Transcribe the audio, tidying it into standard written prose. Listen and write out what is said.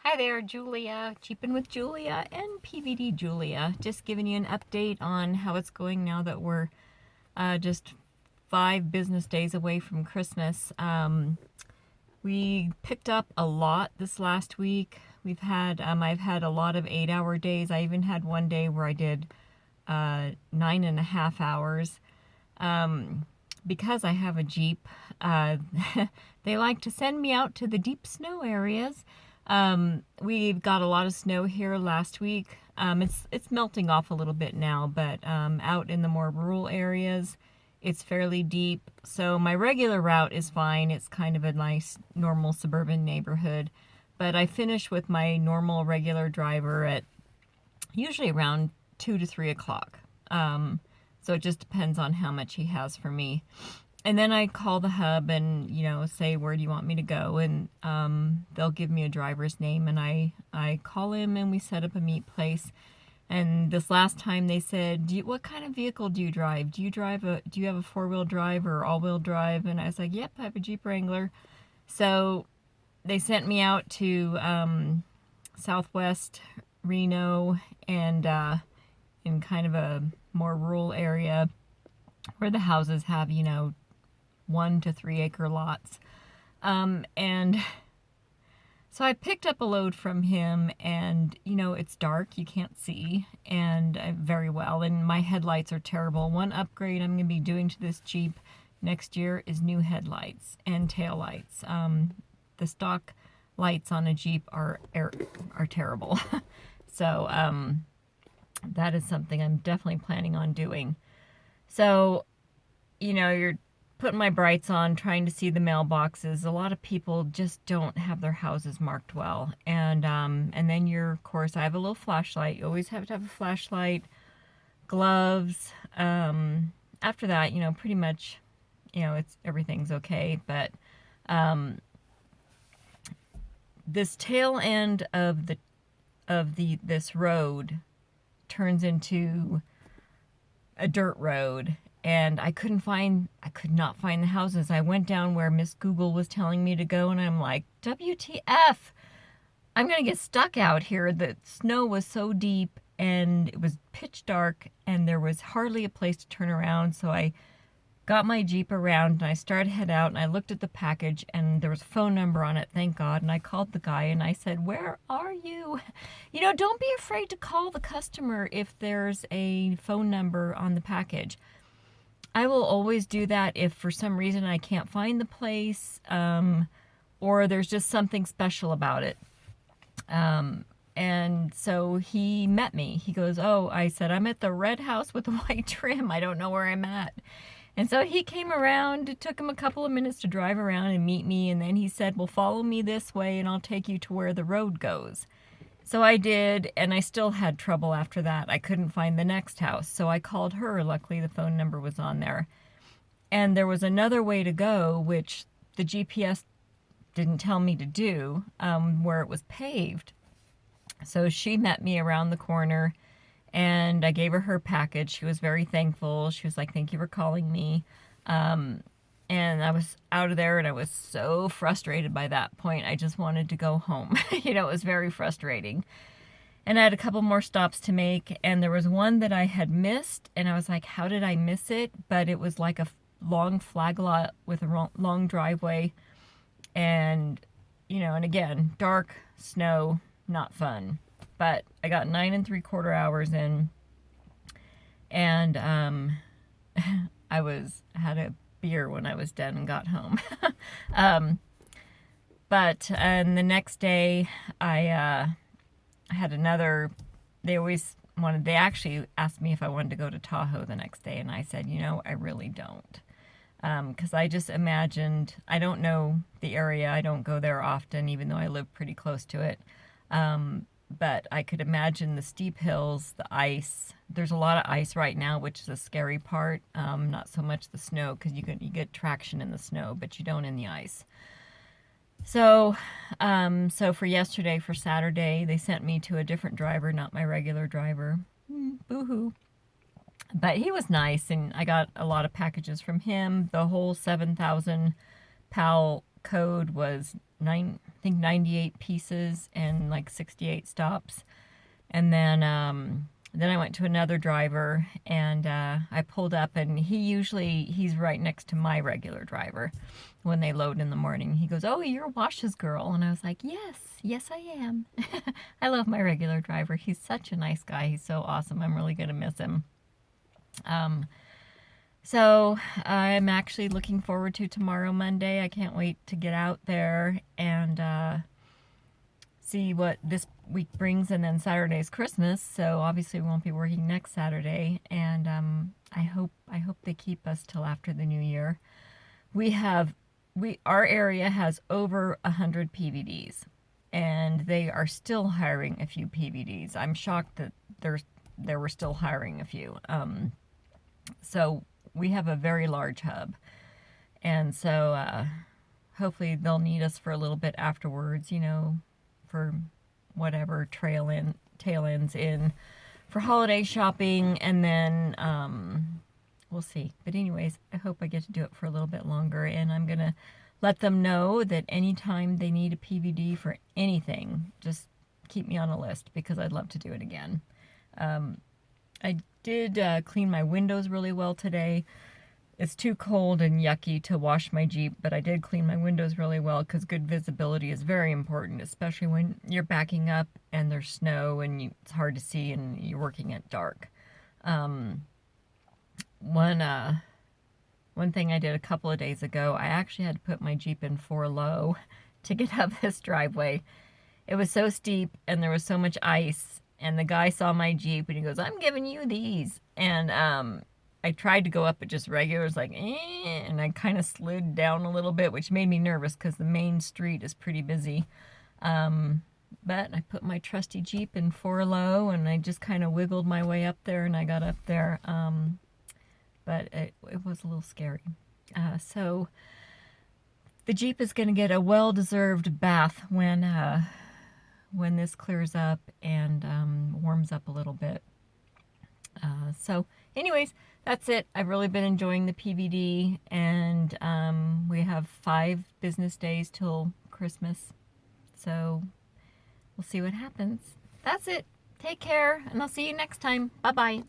Hi there, Julia, Cheapin' with Julia and PVD Julia. Just giving you an update on how it's going now that we're just 5 business days away from Christmas. We picked up a lot this last week. I've had a lot of 8-hour days. I even had one day where I did 9.5 hours. Because I have a Jeep, they like to send me out to the deep snow areas. We've got a lot of snow here last week. It's melting off a little bit now, but out in the more rural areas, it's fairly deep. So my regular route is fine. It's kind of a nice, normal suburban neighborhood. But I finish with my normal regular driver at usually around 2 to 3 o'clock. So it just depends on how much he has for me. And then I call the hub and, say, where do you want me to go? And they'll give me a driver's name, and I call him and we set up a meet place. And this last time they said, what kind of vehicle do you drive? Do you have a 4-wheel drive or all-wheel drive? And I was like, yep, I have a Jeep Wrangler. So they sent me out to Southwest Reno and in kind of a more rural area where the houses have, 1 to 3 acre lots. And so I picked up a load from him, and, it's dark, you can't see, and very well, and my headlights are terrible. One upgrade I'm going to be doing to this Jeep next year is new headlights and tail lights. The stock lights on a Jeep are terrible. So, that is something I'm definitely planning on doing. So, you're putting my brights on, trying to see the mailboxes. A lot of people just don't have their houses marked well. And then of course, I have a little flashlight. You always have to have a flashlight, gloves. After that, pretty much, everything's okay. But this tail end of this road turns into a dirt road, and I could not find the houses. I went down where Miss Google was telling me to go, and I'm like, WTF, I'm gonna get stuck out here. The snow was so deep and it was pitch dark and there was hardly a place to turn around. So I got my Jeep around and I started to head out, and I looked at the package and there was a phone number on it, thank God. And I called the guy and I said, where are you? Don't be afraid to call the customer if there's a phone number on the package. I will always do that if for some reason I can't find the place, or there's just something special about it. And so he met me. He goes, I said, I'm at the red house with the white trim. I don't know where I'm at. And so he came around. It took him a couple of minutes to drive around and meet me. And then he said, well, follow me this way and I'll take you to where the road goes. So I did, and I still had trouble after that. I couldn't find the next house. So I called her. Luckily, the phone number was on there. And there was another way to go, which the GPS didn't tell me to do, where it was paved. So she met me around the corner, and I gave her package. She was very thankful. She was like, thank you for calling me. And I was out of there, and I was so frustrated by that point. I just wanted to go home. It was very frustrating. And I had a couple more stops to make, and there was one that I had missed, and I was like, how did I miss it? But it was like a long flag lot with a long driveway, and, and again, dark, snow, not fun. But I got 9 3/4 hours in, and I had a beer when I was done and got home. And the next day I had another. They actually asked me if I wanted to go to Tahoe the next day, and I said, I really don't. Because I just imagined, I don't know the area, I don't go there often, even though I live pretty close to it. But I could imagine the steep hills, the ice. There's a lot of ice right now, which is a scary part. Not so much the snow, because you get traction in the snow, but you don't in the ice. So for Saturday, they sent me to a different driver, not my regular driver. Boo-hoo. But he was nice, and I got a lot of packages from him. The whole 7,000 PAL code was I think 98 pieces and like 68 stops. And then I went to another driver, and I pulled up, and he's right next to my regular driver when they load in the morning. He goes, "Oh, you're Wash's girl," and I was like, "Yes, I am." I love my regular driver. He's such a nice guy. He's so awesome. I'm really gonna miss him. So I'm actually looking forward to tomorrow, Monday. I can't wait to get out there and see what this week brings, and then Saturday's Christmas, so obviously we won't be working next Saturday, and I hope they keep us till after the new year. Our area has over 100 PVDs, and they are still hiring a few PVDs. I'm shocked that they were still hiring a few. So we have a very large hub, and so hopefully they'll need us for a little bit afterwards, for whatever tail ends in for holiday shopping, and then we'll see. But anyways, I hope I get to do it for a little bit longer, and I'm gonna let them know that anytime they need a PVD for anything, just keep me on a list, because I'd love to do it again. I did clean my windows really well today. It's too cold and yucky to wash my Jeep, but I did clean my windows really well, because good visibility is very important, especially when you're backing up and there's snow and it's hard to see and you're working at dark. One thing I did a couple of days ago, I actually had to put my Jeep in 4 low to get up this driveway. It was so steep and there was so much ice, and the guy saw my Jeep and he goes, "I'm giving you these." And I tried to go up at just regular, it was like, and I kind of slid down a little bit, which made me nervous because the main street is pretty busy. But I put my trusty Jeep in 4 low, and I just kind of wiggled my way up there, and I got up there. But it was a little scary. So the Jeep is going to get a well-deserved bath when this clears up and warms up a little bit. So anyways, that's it. I've really been enjoying the PVD, and we have 5 business days till Christmas. So we'll see what happens. That's it. Take care, and I'll see you next time. Bye-bye.